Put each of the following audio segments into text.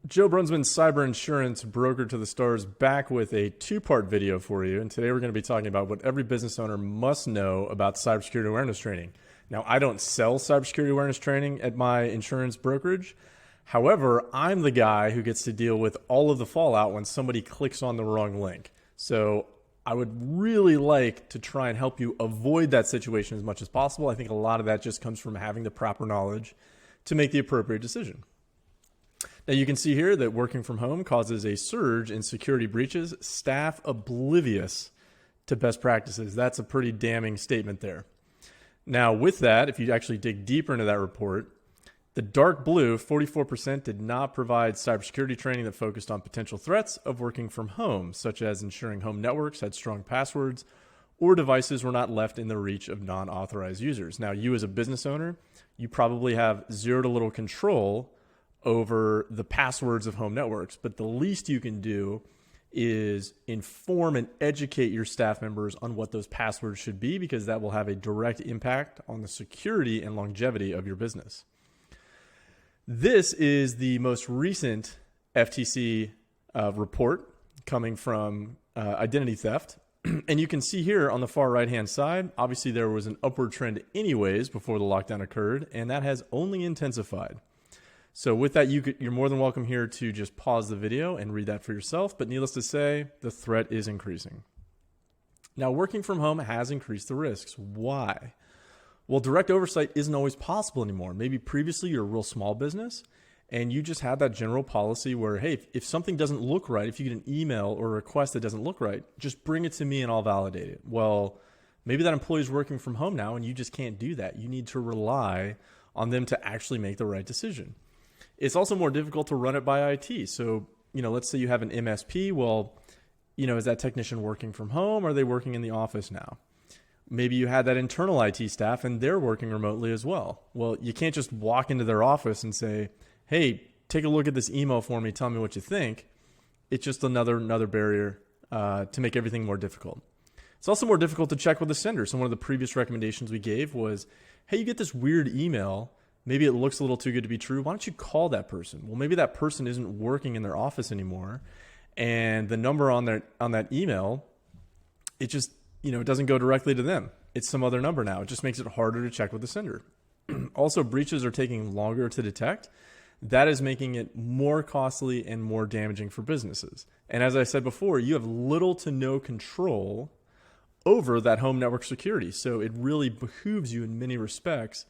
Joe Brunsman, cyber insurance broker to the stars, back with a two-part video for you. And today we're going to be talking about what every business owner must know about cybersecurity awareness training. Now, I don't sell cybersecurity awareness training at my insurance brokerage. However, I'm the guy who gets to deal with all of the fallout when somebody clicks on the wrong link. So I would really like to try and help you avoid that situation as much as possible. I think a lot of that just comes from having the proper knowledge to make the appropriate decision. Now you can see here that working from home causes a surge in security breaches, staff oblivious to best practices. That's a pretty damning statement there. Now with that, if you actually dig deeper into that report, the dark blue, 44%, did not provide cybersecurity training that focused on potential threats of working from home, such as ensuring home networks had strong passwords or devices were not left in the reach of non-authorized users. Now you as a business owner, you probably have zero to little control over the passwords of home networks, but the least you can do is inform and educate your staff members on what those passwords should be, because that will have a direct impact on the security and longevity of your business. This is the most recent FTC report coming from identity theft. And you can see here on the far right-hand side, obviously there was an upward trend anyways before the lockdown occurred, and that has only intensified. So with that, you're more than welcome here to just pause the video and read that for yourself. But needless to say, the threat is increasing. Now, working from home has increased the risks. Why? Well, direct oversight isn't always possible anymore. Maybe previously you're a real small business and you just had that general policy where, hey, if something doesn't look right, if you get an email or a request that doesn't look right, just bring it to me and I'll validate it. Well, maybe that employee is working from home now and you just can't do that. You need to rely on them to actually make the right decision. It's also more difficult to run it by IT. So, let's say you have an MSP. Well, is that technician working from home? Or are they working in the office now? Maybe you had that internal IT staff and they're working remotely as well. Well, you can't just walk into their office and say, hey, take a look at this email for me. Tell me what you think. It's just another barrier to make everything more difficult. It's also more difficult to check with the sender. So one of the previous recommendations we gave was, hey, you get this weird email. Maybe it looks a little too good to be true. Why don't you call that person? Well, maybe that person isn't working in their office anymore. And the number on that email, it just, it doesn't go directly to them. It's some other number now. It just makes it harder to check with the sender. Also, breaches are taking longer to detect. That is making it more costly and more damaging for businesses. And as I said before, you have little to no control over that home network security. So it really behooves you in many respects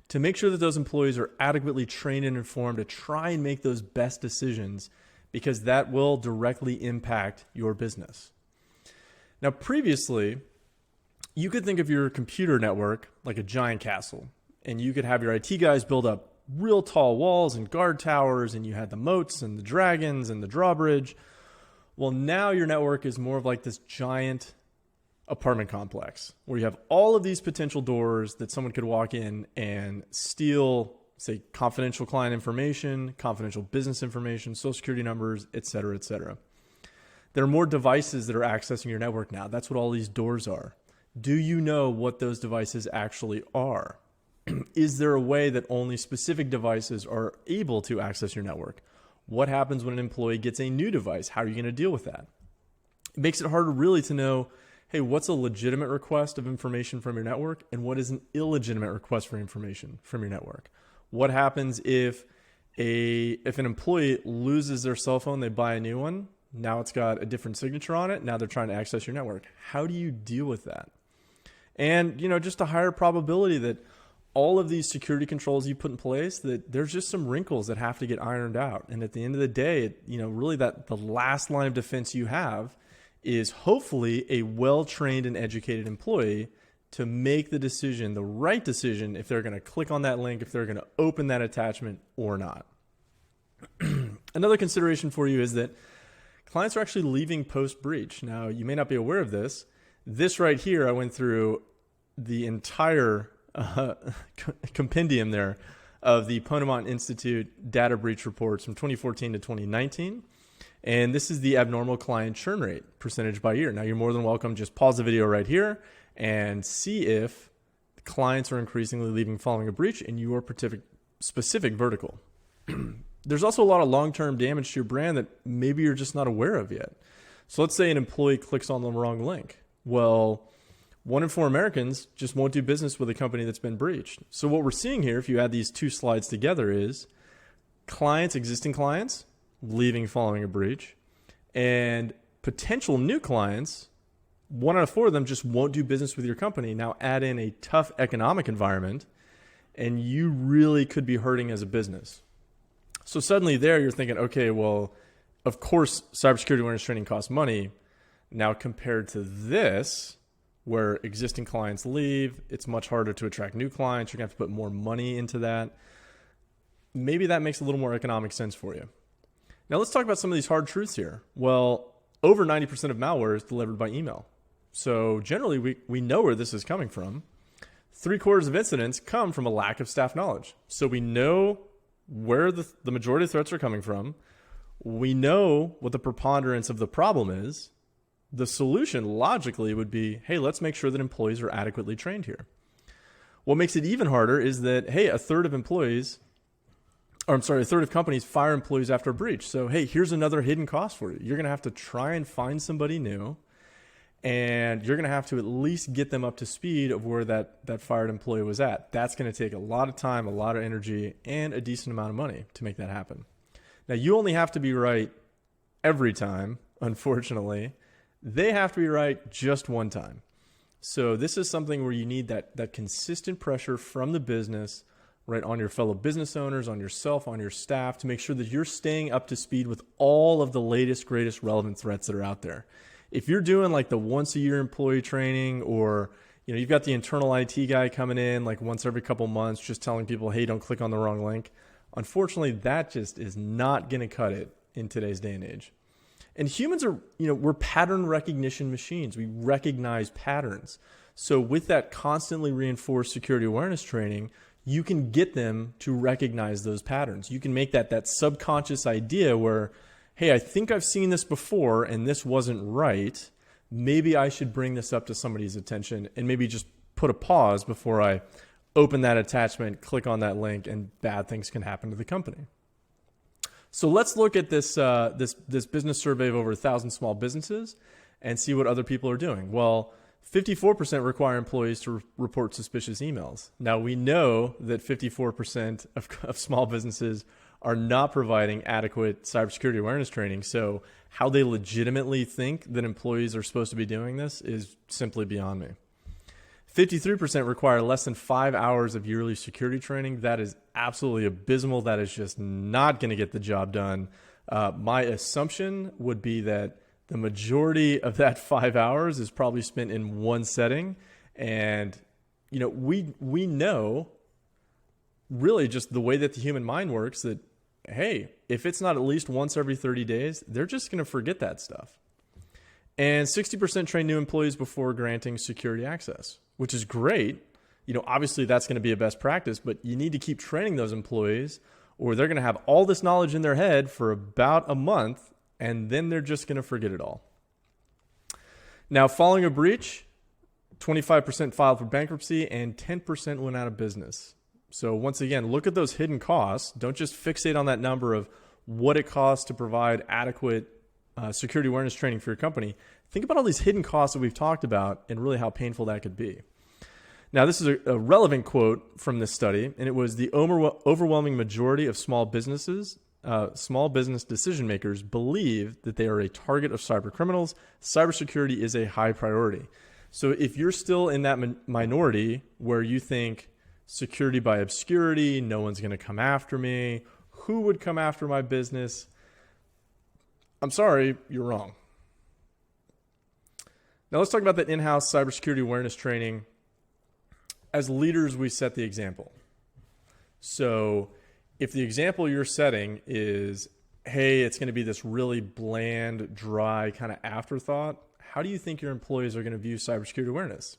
to make sure that those employees are adequately trained and informed to try and make those best decisions, because that will directly impact your business. Now, previously, you could think of your computer network like a giant castle, and you could have your IT guys build up real tall walls and guard towers, and you had the moats and the dragons and the drawbridge. Well, now your network is more of like this giant apartment complex where you have all of these potential doors that someone could walk in and steal, say, confidential client information, confidential business information, social security numbers, et cetera, et cetera. There are more devices that are accessing your network now. That's what all these doors are. Do you know what those devices actually are? Is there a way that only specific devices are able to access your network? What happens when an employee gets a new device? How are you going to deal with that? It makes it harder really to know, hey, what's a legitimate request of information from your network and what is an illegitimate request for information from your network? What happens if an employee loses their cell phone, they buy a new one, now it's got a different signature on it, now they're trying to access your network. How do you deal with that? And, just a higher probability that all of these security controls you put in place, that there's just some wrinkles that have to get ironed out. And at the end of the day, really that the last line of defense you have is hopefully a well-trained and educated employee to make the decision, the right decision, if they're going to click on that link, if they're going to open that attachment or not. Another consideration for you is that clients are actually leaving post-breach. Now, you may not be aware of this. This right here, I went through the entire compendium there of the Ponemon Institute data breach reports from 2014 to 2019. And this is the abnormal client churn rate percentage by year. Now, you're more than welcome. Just pause the video right here and see if clients are increasingly leaving following a breach in your specific vertical. There's also a lot of long-term damage to your brand that maybe you're just not aware of yet. So let's say an employee clicks on the wrong link. Well, 1 in 4 Americans just won't do business with a company that's been breached. So what we're seeing here, if you add these two slides together, is clients, existing clients, leaving following a breach, and potential new clients, 1 out of 4 of them just won't do business with your company. Now add in a tough economic environment, and you really could be hurting as a business. So suddenly there you're thinking, okay, well, of course, cybersecurity awareness training costs money. Now compared to this, where existing clients leave, it's much harder to attract new clients. You're gonna have to put more money into that. Maybe that makes a little more economic sense for you. Now let's talk about some of these hard truths here. Well, over 90% of malware is delivered by email. So generally we know where this is coming from. 3/4 of incidents come from a lack of staff knowledge. So we know where the majority of threats are coming from. We know what the preponderance of the problem is. The solution logically would be, hey, let's make sure that employees are adequately trained here. What makes it even harder is that, hey, a third of companies fire employees after a breach. So, hey, here's another hidden cost for you. You're going to have to try and find somebody new, and you're going to have to at least get them up to speed of where that fired employee was at. That's going to take a lot of time, a lot of energy, and a decent amount of money to make that happen. Now, you only have to be right every time, unfortunately. They have to be right just one time. So this is something where you need that consistent pressure from the business, right, on your fellow business owners, on yourself, on your staff, to make sure that you're staying up to speed with all of the latest, greatest relevant threats that are out there. If you're doing like the once a year employee training, or you've got the internal IT guy coming in like once every couple months just telling people, hey, don't click on the wrong link, unfortunately, that just is not going to cut it in today's day and age. And humans are, we're pattern recognition machines. We recognize patterns. So with that constantly reinforced security awareness training, you can get them to recognize those patterns. You can make that subconscious idea where, hey, I think I've seen this before and this wasn't right. Maybe I should bring this up to somebody's attention and maybe just put a pause before I open that attachment, click on that link, and bad things can happen to the company. So let's look at this business survey of over 1,000 small businesses and see what other people are doing. Well, 54% require employees to report suspicious emails. Now, we know that 54% of small businesses are not providing adequate cybersecurity awareness training. So how they legitimately think that employees are supposed to be doing this is simply beyond me. 53% require less than 5 hours of yearly security training. That is absolutely abysmal. That is just not going to get the job done. My assumption would be that the majority of that 5 hours is probably spent in one setting. And, we know really just the way that the human mind works that, hey, if it's not at least once every 30 days, they're just going to forget that stuff. And 60% train new employees before granting security access, which is great. Obviously that's going to be a best practice, but you need to keep training those employees or they're going to have all this knowledge in their head for about a month and then they're just going to forget it all. Now, following a breach, 25% filed for bankruptcy and 10% went out of business. So once again, look at those hidden costs. Don't just fixate on that number of what it costs to provide adequate security awareness training for your company. Think about all these hidden costs that we've talked about and really how painful that could be. Now, this is a relevant quote from this study, and it was the overwhelming majority of small business decision makers believe that they are a target of cyber criminals. Cybersecurity is a high priority. So if you're still in that minority where you think security by obscurity, no one's going to come after me, who would come after my business? I'm sorry, you're wrong. Now let's talk about the in-house cybersecurity awareness training. As leaders, we set the example. So if the example you're setting is, hey, it's going to be this really bland, dry kind of afterthought, how do you think your employees are going to view cybersecurity awareness?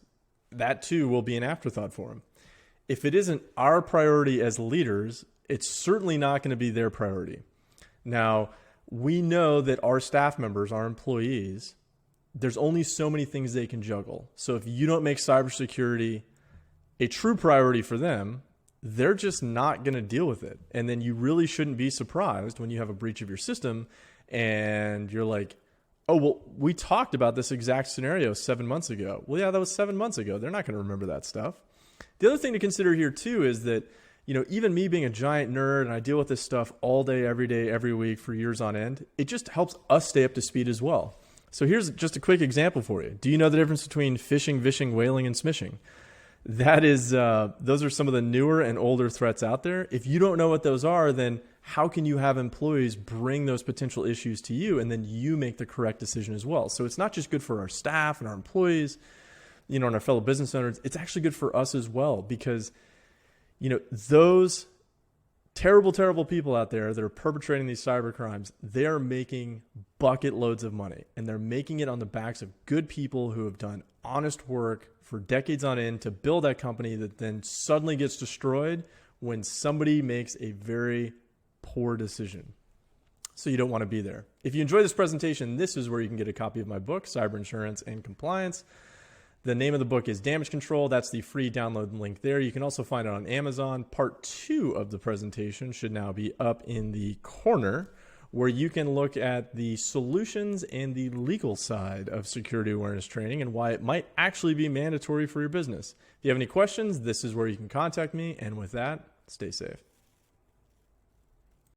That too will be an afterthought for them. If it isn't our priority as leaders, it's certainly not going to be their priority. Now, we know that our staff members, our employees, there's only so many things they can juggle. So if you don't make cybersecurity a true priority for them, they're just not going to deal with it. And then you really shouldn't be surprised when you have a breach of your system and you're like, oh, well, we talked about this exact scenario 7 months ago. Well, yeah, that was 7 months ago. They're not going to remember that stuff. The other thing to consider here too is that, even me being a giant nerd and I deal with this stuff all day, every week for years on end, it just helps us stay up to speed as well. So here's just a quick example for you. Do you know the difference between phishing, vishing, whaling, and smishing? That is, those are some of the newer and older threats out there. If you don't know what those are, then how can you have employees bring those potential issues to you and then you make the correct decision as well? So it's not just good for our staff and our employees, and our fellow business owners. It's actually good for us as well because, those terrible, terrible people out there that are perpetrating these cyber crimes, they are making bucket loads of money, and they're making it on the backs of good people who have done honest work for decades on end to build that company that then suddenly gets destroyed when somebody makes a very poor decision. So you don't want to be there. If you enjoy this presentation, this is where you can get a copy of my book, Cyber Insurance and Compliance. The name of the book is Damage Control. That's the free download link there. You can also find it on Amazon. Part 2 of the presentation should now be up in the corner where you can look at the solutions and the legal side of security awareness training and why it might actually be mandatory for your business. If you have any questions, this is where you can contact me. And with that, stay safe.